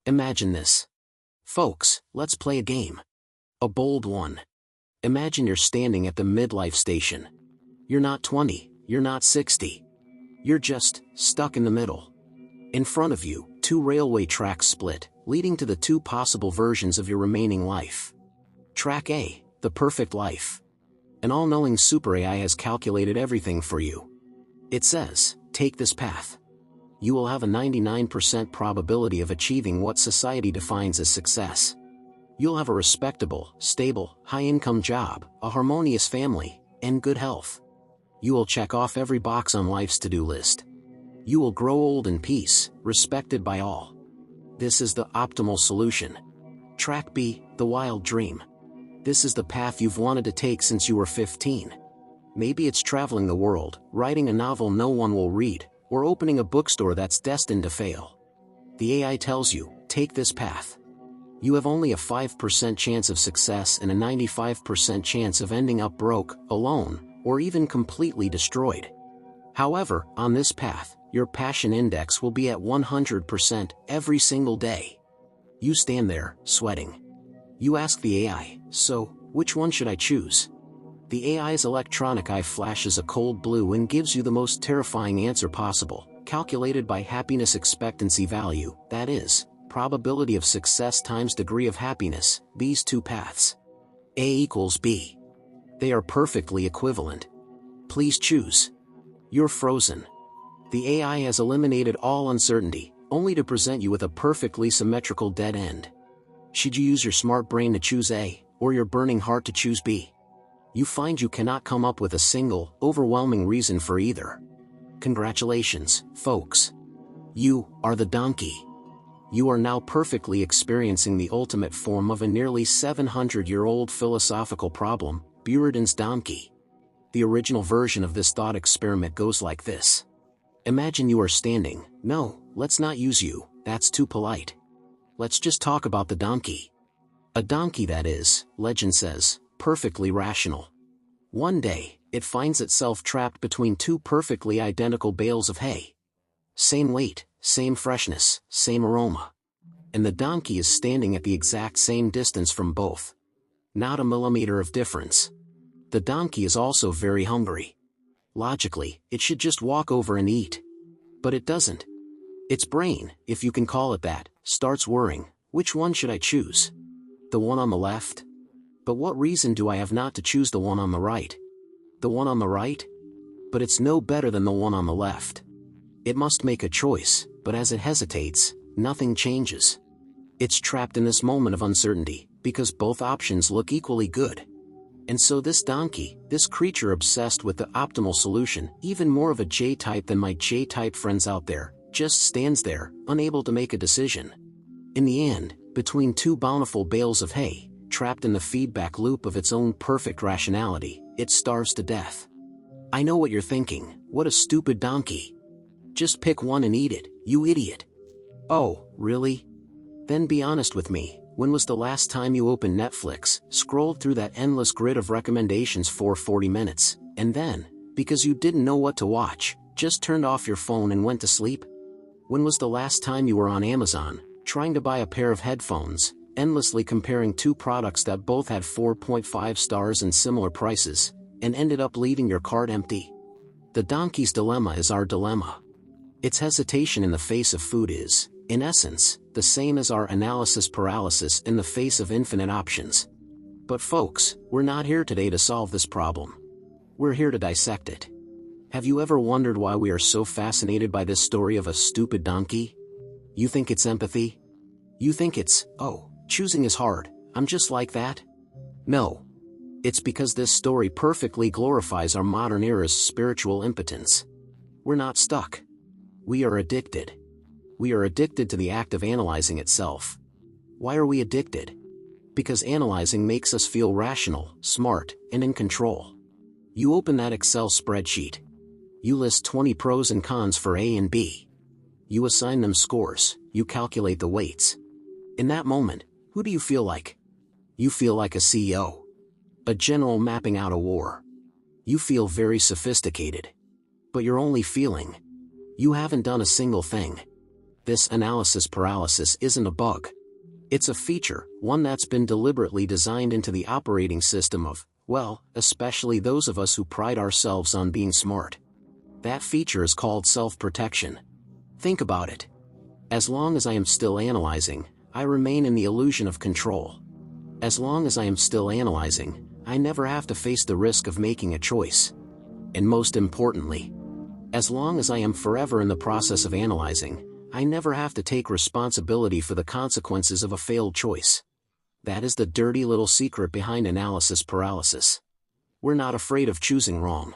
Imagine this. Folks, let's play a game. A bold one. Imagine you're standing at the midlife station. You're not 20, you're not 60. You're just stuck in the middle. In front of you, two railway tracks split, leading to the two possible versions of your remaining life. Track A, the perfect life. An all-knowing super AI has calculated everything for you. It says, take this path. You will have a 99% probability of achieving what society defines as success. You'll have a respectable, stable, high-income job, a harmonious family, and good health. You will check off every box on life's to-do list. You will grow old in peace, respected by all. This is the optimal solution. Track B, the wild dream. This is the path you've wanted to take since you were 15. Maybe it's traveling the world, writing a novel no one will read, or opening a bookstore that's destined to fail. The AI tells you, take this path. You have only a 5% chance of success and a 95% chance of ending up broke, alone, or even completely destroyed. However, on this path, your passion index will be at 100% every single day. You stand there, sweating. You ask the AI, so, which one should I choose? The AI's electronic eye flashes a cold blue and gives you the most terrifying answer possible, calculated by happiness expectancy value, that is, probability of success times degree of happiness, these two paths. A equals B. They are perfectly equivalent. Please choose. You're frozen. The AI has eliminated all uncertainty, only to present you with a perfectly symmetrical dead end. Should you use your smart brain to choose A, or your burning heart to choose B? You find you cannot come up with a single, overwhelming reason for either. Congratulations, folks. You are the donkey. You are now perfectly experiencing the ultimate form of a nearly 700-year-old philosophical problem, Buridan's donkey. The original version of this thought experiment goes like this. Imagine you are standing. No, let's not use you, that's too polite. Let's just talk about the donkey. A donkey that is, legend says, perfectly rational. One day, it finds itself trapped between two perfectly identical bales of hay. Same weight, same freshness, same aroma. And the donkey is standing at the exact same distance from both. Not a millimeter of difference. The donkey is also very hungry. Logically, it should just walk over and eat. But it doesn't. Its brain, if you can call it that, starts worrying, which one should I choose? The one on the left? But what reason do I have not to choose the one on the right? The one on the right? But it's no better than the one on the left. It must make a choice, but as it hesitates, nothing changes. It's trapped in this moment of uncertainty, because both options look equally good. And so this donkey, this creature obsessed with the optimal solution, even more of a J-type than my J-type friends out there, just stands there, unable to make a decision. In the end, between two bountiful bales of hay, trapped in the feedback loop of its own perfect rationality, it starves to death. I know what you're thinking, what a stupid donkey. Just pick one and eat it, you idiot. Oh, really? Then be honest with me, when was the last time you opened Netflix, scrolled through that endless grid of recommendations for 40 minutes, and then, because you didn't know what to watch, just turned off your phone and went to sleep? When was the last time you were on Amazon, trying to buy a pair of headphones, endlessly comparing two products that both had 4.5 stars and similar prices, and ended up leaving your cart empty? The donkey's dilemma is our dilemma. Its hesitation in the face of food is, in essence, the same as our analysis paralysis in the face of infinite options. But folks, we're not here today to solve this problem. We're here to dissect it. Have you ever wondered why we are so fascinated by this story of a stupid donkey? You think it's empathy? You think it's, oh, choosing is hard, I'm just like that? No. It's because this story perfectly glorifies our modern era's spiritual impotence. We're not stuck. We are addicted. We are addicted to the act of analyzing itself. Why are we addicted? Because analyzing makes us feel rational, smart, and in control. You open that Excel spreadsheet. You list 20 pros and cons for A and B. You assign them scores, you calculate the weights. In that moment, who do you feel like? You feel like a CEO. A general mapping out a war. You feel very sophisticated. But you're only feeling. You haven't done a single thing. This analysis paralysis isn't a bug. It's a feature, one that's been deliberately designed into the operating system of, well, especially those of us who pride ourselves on being smart. That feature is called self-protection. Think about it. As long as I am still analyzing, I remain in the illusion of control. As long as I am still analyzing, I never have to face the risk of making a choice. And most importantly, as long as I am forever in the process of analyzing, I never have to take responsibility for the consequences of a failed choice. That is the dirty little secret behind analysis paralysis. We're not afraid of choosing wrong.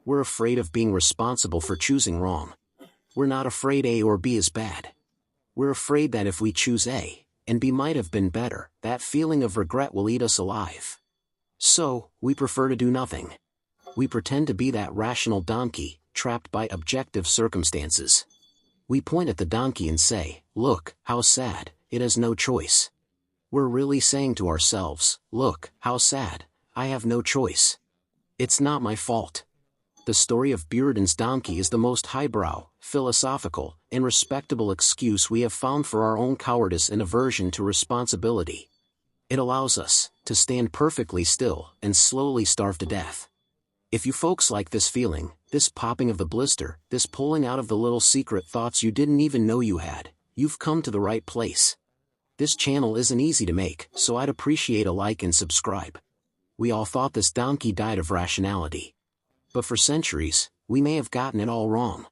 We're afraid of being responsible for choosing wrong. We're not afraid A or B is bad. We're afraid that if we choose A, and B might have been better, that feeling of regret will eat us alive. So, we prefer to do nothing. We pretend to be that rational donkey, trapped by objective circumstances. We point at the donkey and say, "Look, how sad, it has no choice." We're really saying to ourselves, "Look, how sad, I have no choice. It's not my fault." The story of Buridan's donkey is the most highbrow, philosophical, and respectable excuse we have found for our own cowardice and aversion to responsibility. It allows us to stand perfectly still and slowly starve to death. If you folks like this feeling, this popping of the blister, this pulling out of the little secret thoughts you didn't even know you had, you've come to the right place. This channel isn't easy to make, so I'd appreciate a like and subscribe. We all thought this donkey died of rationality. But for centuries, we may have gotten it all wrong.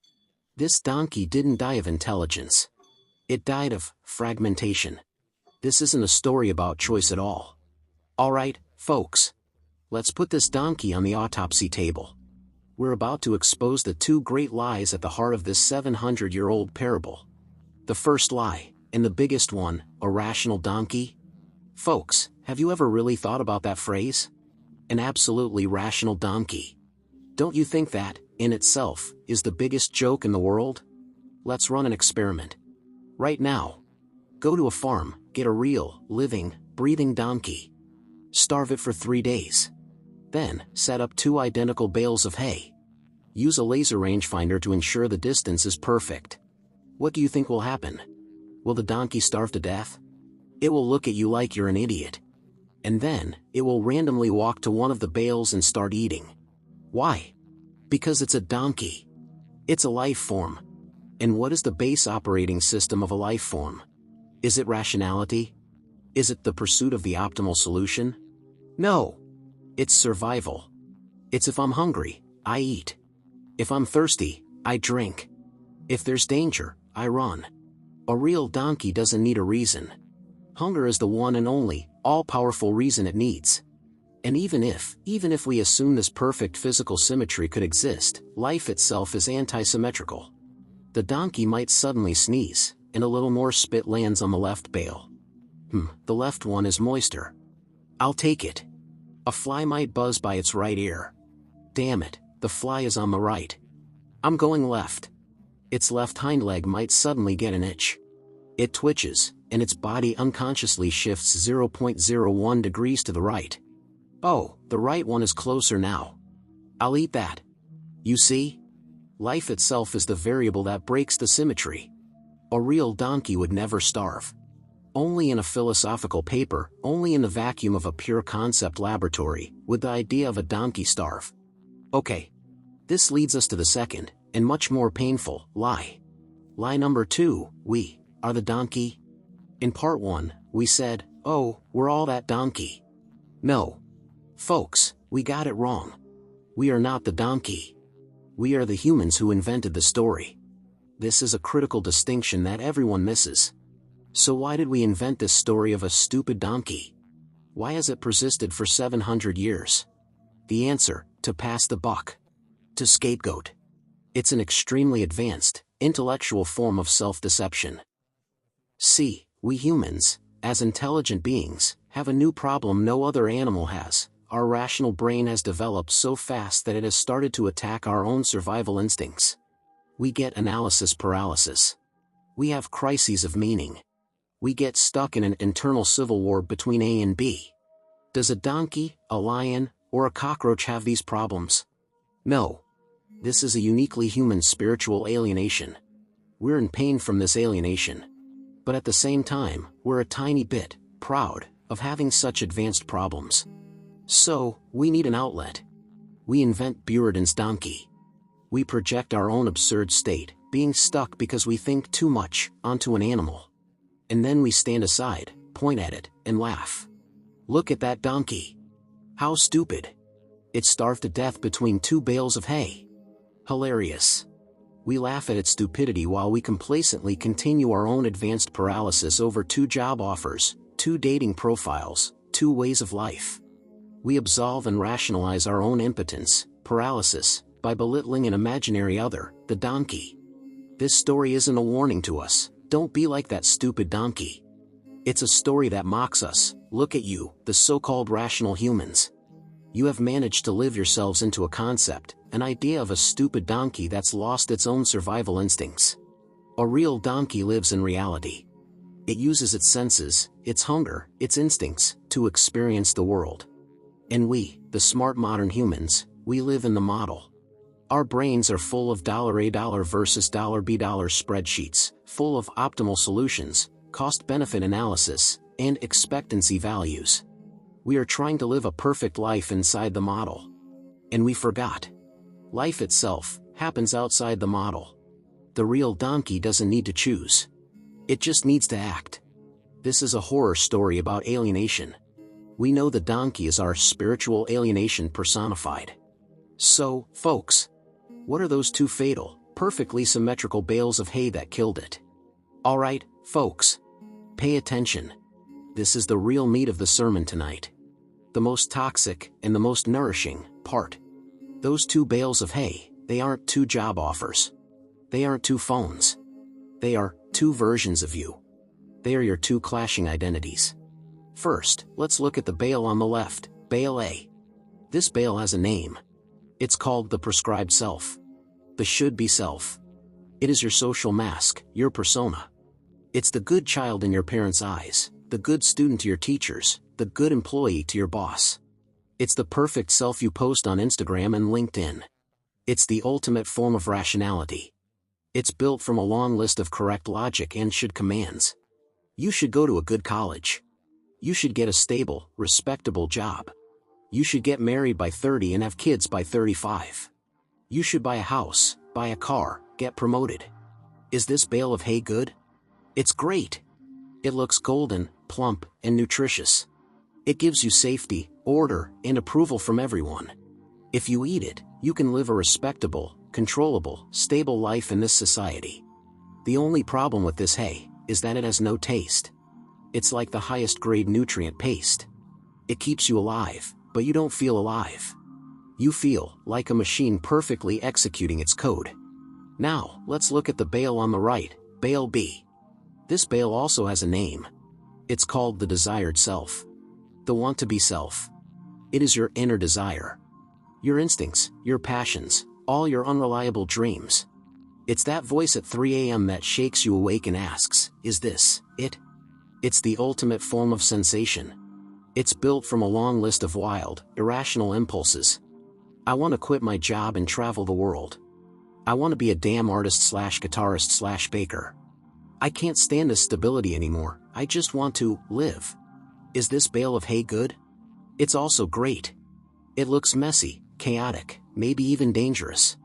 This donkey didn't die of intelligence. It died of fragmentation. This isn't a story about choice at all. Alright, folks. Let's put this donkey on the autopsy table. We're about to expose the two great lies at the heart of this 700-year-old parable. The first lie, and the biggest one, a rational donkey? Folks, have you ever really thought about that phrase? An absolutely rational donkey. Don't you think that, in itself, is the biggest joke in the world? Let's run an experiment. Right now. Go to a farm, get a real, living, breathing donkey. Starve it for 3 days. Then, set up 2 identical bales of hay. Use a laser rangefinder to ensure the distance is perfect. What do you think will happen? Will the donkey starve to death? It will look at you like you're an idiot. And then, it will randomly walk to one of the bales and start eating. Why? Because it's a donkey. It's a life form. And what is the base operating system of a life form? Is it rationality? Is it the pursuit of the optimal solution? No. It's survival. It's if I'm hungry, I eat. If I'm thirsty, I drink. If there's danger, I run. A real donkey doesn't need a reason. Hunger is the one and only, all-powerful reason it needs. And even if we assume this perfect physical symmetry could exist, life itself is anti-symmetrical. The donkey might suddenly sneeze, and a little more spit lands on the left bale. The left one is moister. I'll take it. A fly might buzz by its right ear. Damn it, the fly is on the right. I'm going left. Its left hind leg might suddenly get an itch. It twitches, and its body unconsciously shifts 0.01 degrees to the right. Oh, the right one is closer now. I'll eat that. You see? Life itself is the variable that breaks the symmetry. A real donkey would never starve. Only in a philosophical paper, only in the vacuum of a pure concept laboratory, would the idea of a donkey starve. Okay. This leads us to the second, and much more painful, lie. Lie number 2, we are the donkey. In part 1, we said, oh, we're all that donkey. No. Folks, we got it wrong. We are not the donkey. We are the humans who invented the story. This is a critical distinction that everyone misses. So why did we invent this story of a stupid donkey? Why has it persisted for 700 years? The answer, to pass the buck. To scapegoat. It's an extremely advanced, intellectual form of self-deception. See, we humans, as intelligent beings, have a new problem no other animal has. Our rational brain has developed so fast that it has started to attack our own survival instincts. We get analysis paralysis. We have crises of meaning. We get stuck in an internal civil war between A and B. Does a donkey, a lion, or a cockroach have these problems? No. This is a uniquely human spiritual alienation. We're in pain from this alienation. But at the same time, we're a tiny bit proud of having such advanced problems. So, we need an outlet. We invent Buridan's donkey. We project our own absurd state, being stuck because we think too much, onto an animal. And then we stand aside, point at it, and laugh. Look at that donkey. How stupid. It's starved to death between two bales of hay. Hilarious. We laugh at its stupidity while we complacently continue our own advanced paralysis over 2 job offers, 2 dating profiles, 2 ways of life. We absolve and rationalize our own impotence, paralysis, by belittling an imaginary other, the donkey. This story isn't a warning to us, don't be like that stupid donkey. It's a story that mocks us. Look at you, the so-called rational humans. You have managed to live yourselves into a concept, an idea of a stupid donkey that's lost its own survival instincts. A real donkey lives in reality. It uses its senses, its hunger, its instincts, to experience the world. And we, the smart modern humans, we live in the model. Our brains are full of $A versus $B spreadsheets, full of optimal solutions, cost-benefit analysis, and expectancy values. We are trying to live a perfect life inside the model. And we forgot. Life itself happens outside the model. The real donkey doesn't need to choose. It just needs to act. This is a horror story about alienation. We know the donkey is our spiritual alienation personified. So, folks, what are those 2 fatal, perfectly symmetrical bales of hay that killed it? Alright, folks. Pay attention. This is the real meat of the sermon tonight. The most toxic, and the most nourishing, part. Those 2 bales of hay, they aren't 2 job offers. They aren't 2 phones. They are 2 versions of you. They are your 2 clashing identities. First, let's look at the bale on the left, Bale A. This bale has a name. It's called the prescribed self. The should-be self. It is your social mask, your persona. It's the good child in your parents' eyes, the good student to your teachers, the good employee to your boss. It's the perfect self you post on Instagram and LinkedIn. It's the ultimate form of rationality. It's built from a long list of correct logic and should commands. You should go to a good college. You should get a stable, respectable job. You should get married by 30 and have kids by 35. You should buy a house, buy a car, get promoted. Is this bale of hay good? It's great. It looks golden, plump, and nutritious. It gives you safety, order, and approval from everyone. If you eat it, you can live a respectable, controllable, stable life in this society. The only problem with this hay is that it has no taste. It's like the highest grade nutrient paste. It keeps you alive, but you don't feel alive. You feel like a machine perfectly executing its code. Now, let's look at the bale on the right, Bale B. This bale also has a name. It's called the desired self. The want-to-be self. It is your inner desire. Your instincts, your passions, all your unreliable dreams. It's that voice at 3 a.m. that shakes you awake and asks, is this it? It's the ultimate form of sensation. It's built from a long list of wild, irrational impulses. I want to quit my job and travel the world. I want to be a damn artist/guitarist/baker. I can't stand this stability anymore, I just want to live. Is this bale of hay good? It's also great. It looks messy, chaotic, maybe even dangerous.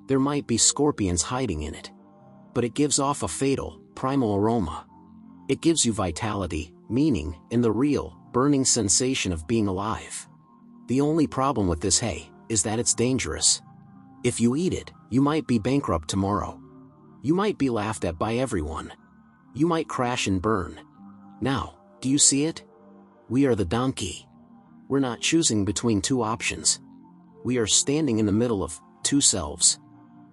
There might be scorpions hiding in it. But it gives off a fatal, primal aroma. It gives you vitality, meaning, and the real, burning sensation of being alive. The only problem with this hay is that it's dangerous. If you eat it, you might be bankrupt tomorrow. You might be laughed at by everyone. You might crash and burn. Now, do you see it? We are the donkey. We're not choosing between 2 options. We are standing in the middle of 2 selves.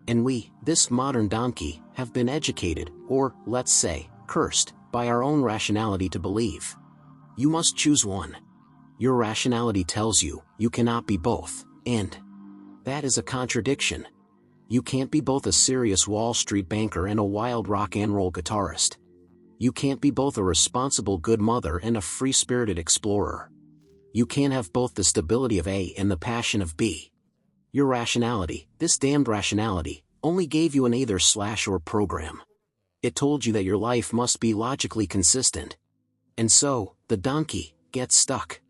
And we, this modern donkey, have been educated, or, let's say, cursed, by our own rationality to believe. You must choose one. Your rationality tells you, you cannot be both, and that is a contradiction. You can't be both a serious Wall Street banker and a wild rock and roll guitarist. You can't be both a responsible good mother and a free-spirited explorer. You can't have both the stability of A and the passion of B. Your rationality, this damned rationality, only gave you an either/or program. It told you that your life must be logically consistent. And so, the donkey gets stuck.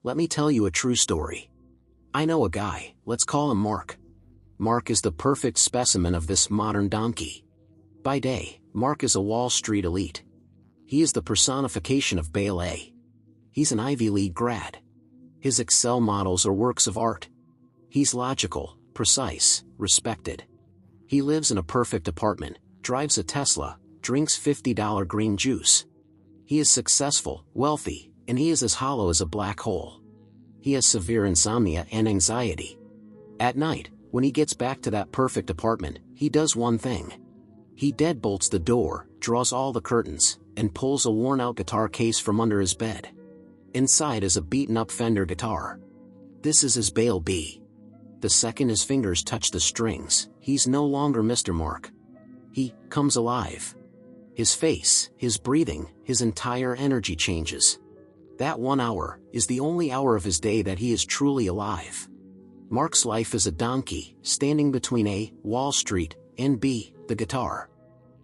Let me tell you a true story. I know a guy, let's call him Mark. Mark is the perfect specimen of this modern donkey. By day, Mark is a Wall Street elite. He is the personification of Bale A. He's an Ivy League grad. His Excel models are works of art. He's logical, precise, respected. He lives in a perfect apartment, drives a Tesla, drinks $50 green juice. He is successful, wealthy, and he is as hollow as a black hole. He has severe insomnia and anxiety. At night, when he gets back to that perfect apartment, he does one thing. He deadbolts the door, draws all the curtains, and pulls a worn-out guitar case from under his bed. Inside is a beaten-up Fender guitar. This is his Bale B. The second his fingers touch the strings, he's no longer Mr. Mark. He comes alive. His face, his breathing, his entire energy changes. That 1 hour is the only hour of his day that he is truly alive. Mark's life is a donkey, standing between A, Wall Street, and B, the guitar.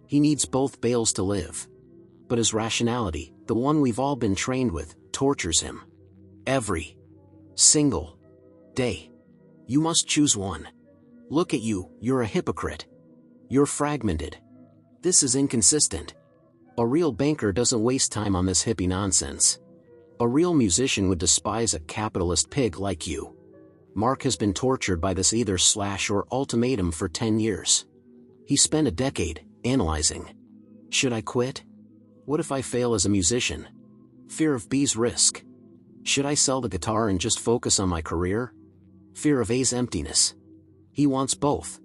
He needs both bales to live. But his rationality, the one we've all been trained with, tortures him. Every single day. You must choose one. Look at you, you're a hypocrite. You're fragmented. This is inconsistent. A real banker doesn't waste time on this hippie nonsense. A real musician would despise a capitalist pig like you. Mark has been tortured by this either/or ultimatum for 10 years. He spent a decade analyzing. Should I quit? What if I fail as a musician? Fear of B's risk. Should I sell the guitar and just focus on my career? Fear of A's emptiness. He wants both.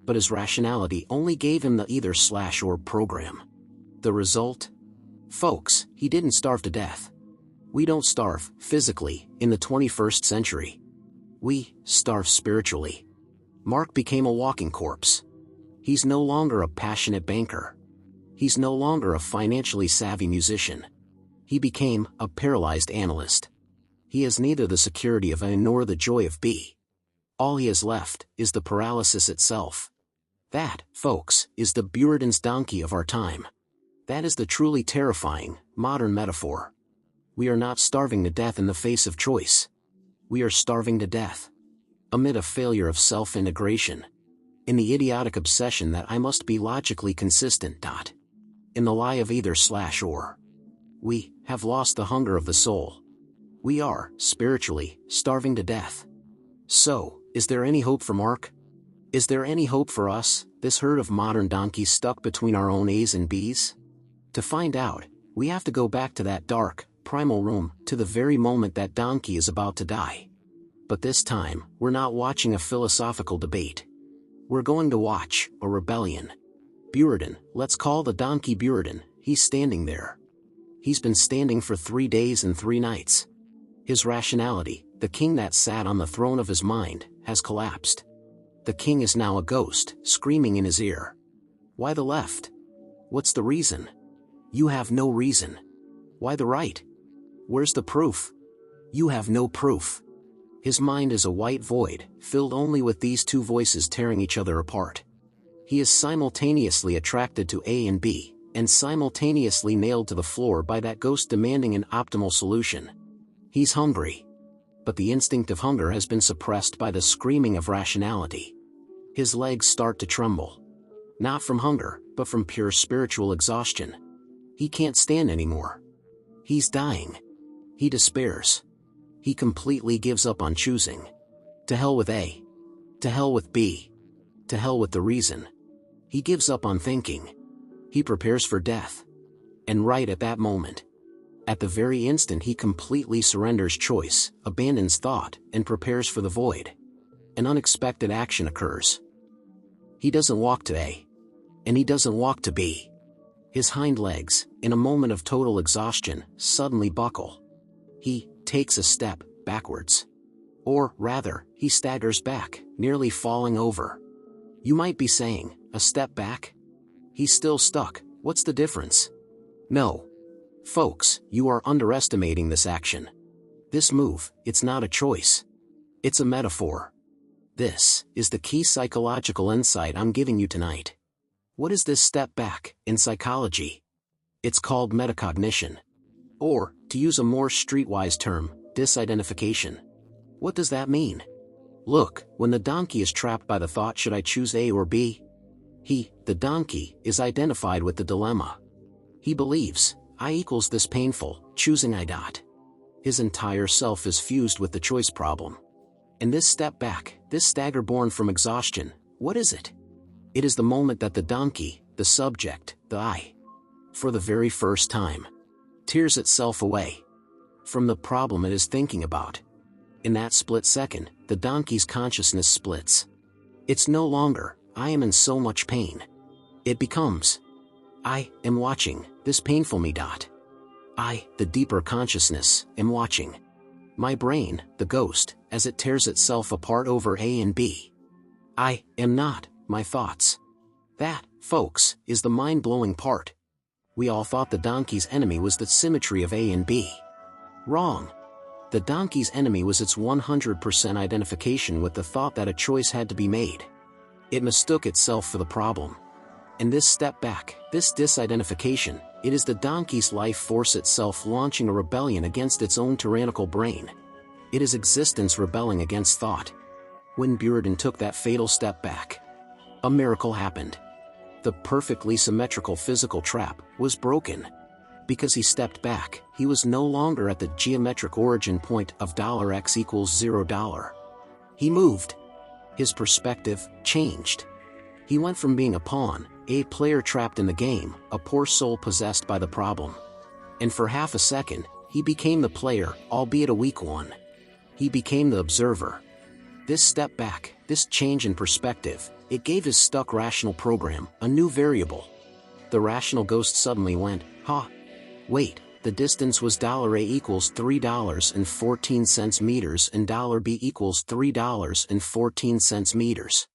But his rationality only gave him the either/or program. The result? Folks, he didn't starve to death. We don't starve, physically, in the 21st century. We starve spiritually. Mark became a walking corpse. He's no longer a passionate banker. He's no longer a financially savvy musician. He became a paralyzed analyst. He has neither the security of A nor the joy of B. All he has left is the paralysis itself. That, folks, is the Buridan's donkey of our time. That is the truly terrifying, modern metaphor. We are not starving to death in the face of choice. We are starving to death. Amid a failure of self-integration. In the idiotic obsession that I must be logically consistent. In the lie of either/or. We have lost the hunger of the soul. We are, spiritually, starving to death. So, is there any hope for Mark? Is there any hope for us, this herd of modern donkeys stuck between our own A's and B's? To find out, we have to go back to that dark, primal room, to the very moment that donkey is about to die. But this time, we're not watching a philosophical debate. We're going to watch a rebellion. Buridan, let's call the donkey Buridan, he's standing there. He's been standing for 3 days and 3 nights. His rationality, the king that sat on the throne of his mind, has collapsed. The king is now a ghost, screaming in his ear. Why the left? What's the reason? You have no reason. Why the right? Where's the proof? You have no proof. His mind is a white void, filled only with these two voices tearing each other apart. He is simultaneously attracted to A and B, and simultaneously nailed to the floor by that ghost demanding an optimal solution. He's hungry. But the instinct of hunger has been suppressed by the screaming of rationality. His legs start to tremble. Not from hunger, but from pure spiritual exhaustion. He can't stand anymore. He's dying. He despairs. He completely gives up on choosing. To hell with A. To hell with B. To hell with the reason. He gives up on thinking. He prepares for death. And right at that moment, at the very instant he completely surrenders choice, abandons thought, and prepares for the void, an unexpected action occurs. He doesn't walk to A. And he doesn't walk to B. His hind legs, in a moment of total exhaustion, suddenly buckle. He takes a step backwards. Or, rather, he staggers back, nearly falling over. You might be saying, a step back? He's still stuck, what's the difference? No. Folks, you are underestimating this action. This move, it's not a choice. It's a metaphor. This is the key psychological insight I'm giving you tonight. What is this step back, in psychology? It's called metacognition. Or, to use a more streetwise term, disidentification. What does that mean? Look, when the donkey is trapped by the thought, should I choose A or B? He, the donkey, is identified with the dilemma. He believes, I equals this painful, choosing I dot. His entire self is fused with the choice problem. And this step back, this stagger born from exhaustion, what is it? It is the moment that the donkey, the subject, the I, for the very first time, tears itself away from the problem it is thinking about. In that split second, the donkey's consciousness splits. It's no longer, I am in so much pain. It becomes, I am watching this painful me dot. I, the deeper consciousness, am watching my brain, the ghost, as it tears itself apart over A and B. I am not my thoughts. That, folks, is the mind-blowing part. We all thought the donkey's enemy was the symmetry of A and B. Wrong. The donkey's enemy was its 100% identification with the thought that a choice had to be made. It mistook itself for the problem. And this step back, this disidentification, it is the donkey's life force itself launching a rebellion against its own tyrannical brain. It is existence rebelling against thought. When Buridan took that fatal step back, a miracle happened. The perfectly symmetrical physical trap was broken. Because he stepped back, he was no longer at the geometric origin point of $x equals $0. He moved. His perspective changed. He went from being a pawn, a player trapped in the game, a poor soul possessed by the problem. And for half a second, he became the player, albeit a weak one. He became the observer. This step back, this change in perspective, it gave his stuck rational program a new variable. The rational ghost suddenly went, wait, the distance was $A equals $3.14 meters and $B equals $3.14 meters.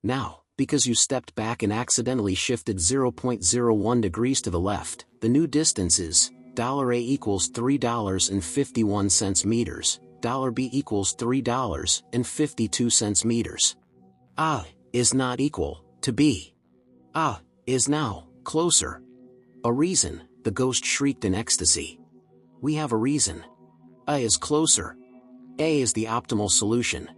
Now, because you stepped back and accidentally shifted 0.01 degrees to the left, the new distance is $A equals $3.51 meters, $B equals $3.52 meters. A is not equal to B. A is now closer. A reason, the ghost shrieked in ecstasy. We have a reason. A is closer. A is the optimal solution.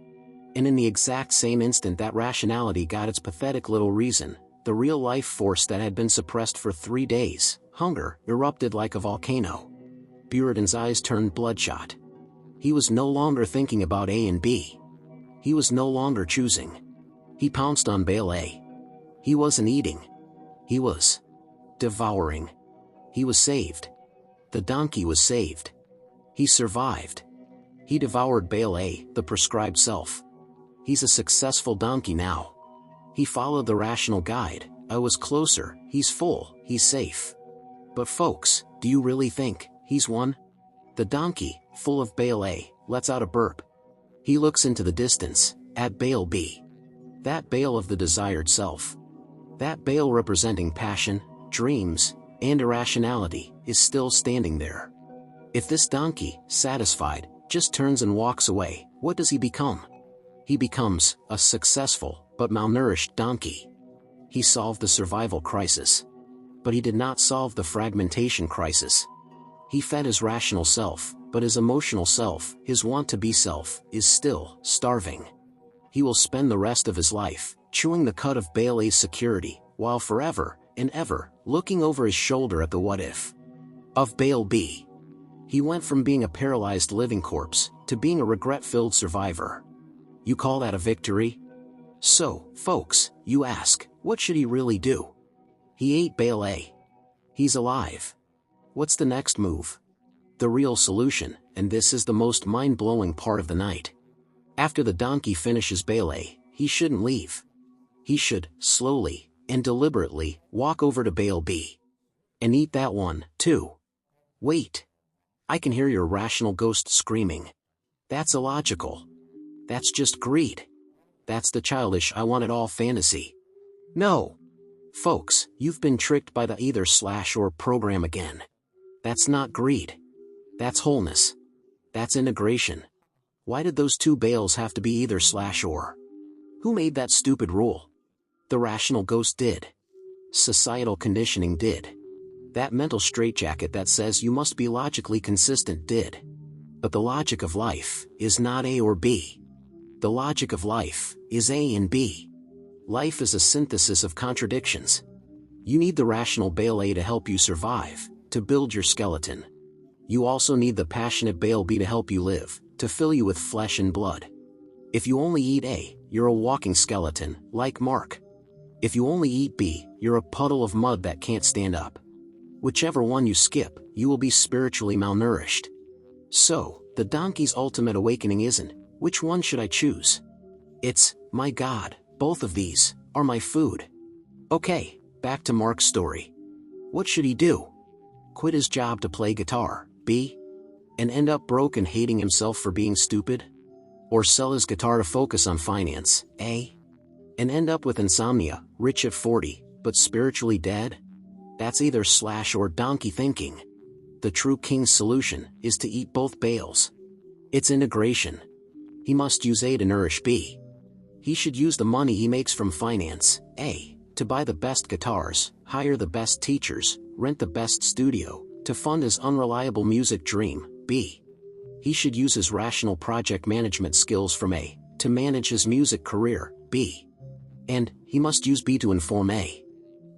And in the exact same instant that rationality got its pathetic little reason, the real life force that had been suppressed for 3 days, hunger, erupted like a volcano. Buridan's eyes turned bloodshot. He was no longer thinking about A and B. He was no longer choosing. He pounced on Bale A. He wasn't eating. He was devouring. He was saved. The donkey was saved. He survived. He devoured Bale A, the prescribed self. He's a successful donkey now. He followed the rational guide. I was closer, he's full, he's safe. But folks, do you really think he's won? The donkey, full of Bale A, lets out a burp. He looks into the distance, at Bale B. That Bale of the desired self. That Bale representing passion, dreams, and irrationality, is still standing there. If this donkey, satisfied, just turns and walks away, what does he become? He becomes a successful, but malnourished donkey. He solved the survival crisis. But he did not solve the fragmentation crisis. He fed his rational self, but his emotional self, his want-to-be self, is still starving. He will spend the rest of his life, chewing the cud of Bale A's security, while forever and ever, looking over his shoulder at the what-if of Bale B. He went from being a paralyzed living corpse, to being a regret-filled survivor. You call that a victory? So, folks, you ask, what should he really do? He ate Bale A. He's alive. What's the next move? The real solution, and this is the most mind-blowing part of the night. After the donkey finishes Bale A, he shouldn't leave. He should, slowly, and deliberately, walk over to Bale B. And eat that one, too. Wait. I can hear your rational ghost screaming. That's illogical. That's just greed. That's the childish I want it all fantasy. No. Folks, you've been tricked by the either/or program again. That's not greed. That's wholeness. That's integration. Why did those two bales have to be either/or? Who made that stupid rule? The rational ghost did. Societal conditioning did. That mental straitjacket that says you must be logically consistent did. But the logic of life is not A or B. The logic of life is A and B. Life is a synthesis of contradictions. You need the rational Bale A to help you survive, to build your skeleton. You also need the passionate Bale B to help you live, to fill you with flesh and blood. If you only eat A, you're a walking skeleton, like Mark. If you only eat B, you're a puddle of mud that can't stand up. Whichever one you skip, you will be spiritually malnourished. So, the donkey's ultimate awakening isn't, which one should I choose? It's, my God, both of these are my food. Okay, back to Mark's story. What should he do? Quit his job to play guitar, B? And end up broke and hating himself for being stupid? Or sell his guitar to focus on finance, A? And end up with insomnia, rich at 40, but spiritually dead? That's either slash or donkey thinking. The true king's solution is to eat both bales. It's integration. He must use A to nourish B. He should use the money he makes from finance, A, to buy the best guitars, hire the best teachers, rent the best studio, to fund his unreliable music dream, B. He should use his rational project management skills from A, to manage his music career, B. And, he must use B to inform A.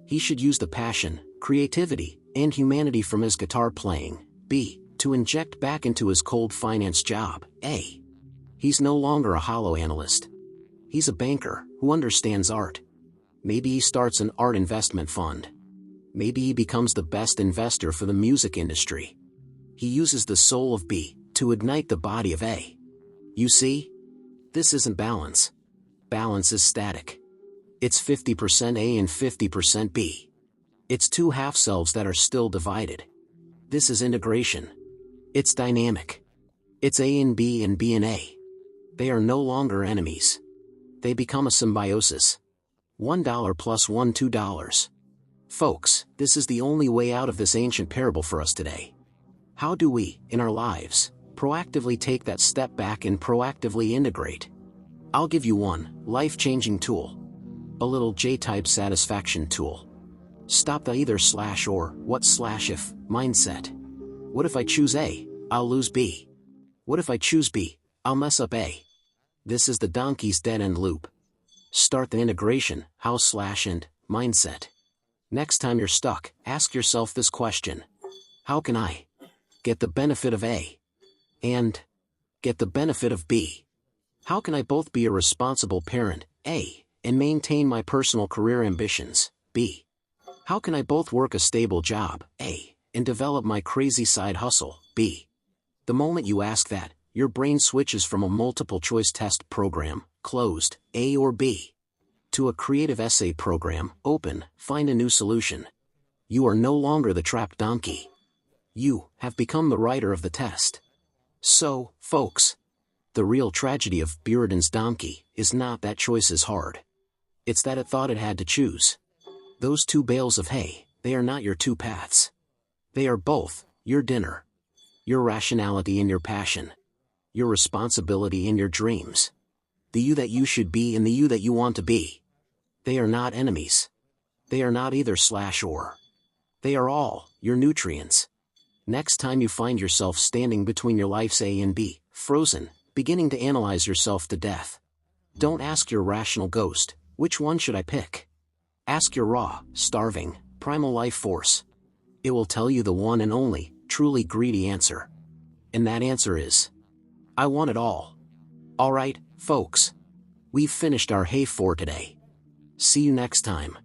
He should use the passion, creativity, and humanity from his guitar playing, B, to inject back into his cold finance job, A. He's no longer a hollow analyst. He's a banker who understands art. Maybe he starts an art investment fund. Maybe he becomes the best investor for the music industry. He uses the soul of B to ignite the body of A. You see? This isn't balance. Balance is static. It's 50% A and 50% B. It's two half-selves that are still divided. This is integration. It's dynamic. It's A and B and B and A. They are no longer enemies. They become a symbiosis. $1 plus $1 $2. Folks, this is the only way out of this ancient parable for us today. How do we, in our lives, proactively take that step back and proactively integrate? I'll give you one life-changing tool. A little J-type satisfaction tool. Stop the either slash or what slash if mindset. What if I choose A, I'll lose B? What if I choose B, I'll mess up A? This is the donkey's dead-end loop. Start the integration, how slash and mindset. Next time you're stuck, ask yourself this question. How can I get the benefit of A and get the benefit of B? How can I both be a responsible parent, A, and maintain my personal career ambitions, B? How can I both work a stable job, A, and develop my crazy side hustle, B? The moment you ask that, your brain switches from a multiple-choice test program, closed, A or B, to a creative essay program, open, find a new solution. You are no longer the trapped donkey. You have become the writer of the test. So, folks, the real tragedy of Buridan's donkey is not that choice is hard. It's that it thought it had to choose. Those two bales of hay, they are not your two paths. They are both your dinner. Your rationality and your passion. Your responsibility and your dreams. The you that you should be and the you that you want to be. They are not enemies. They are not either slash or. They are all your nutrients. Next time you find yourself standing between your life's A and B, frozen, beginning to analyze yourself to death, don't ask your rational ghost, which one should I pick? Ask your raw, starving, primal life force. It will tell you the one and only, truly greedy answer. And that answer is, I want it all. Alright, folks. We've finished our hay for today. See you next time.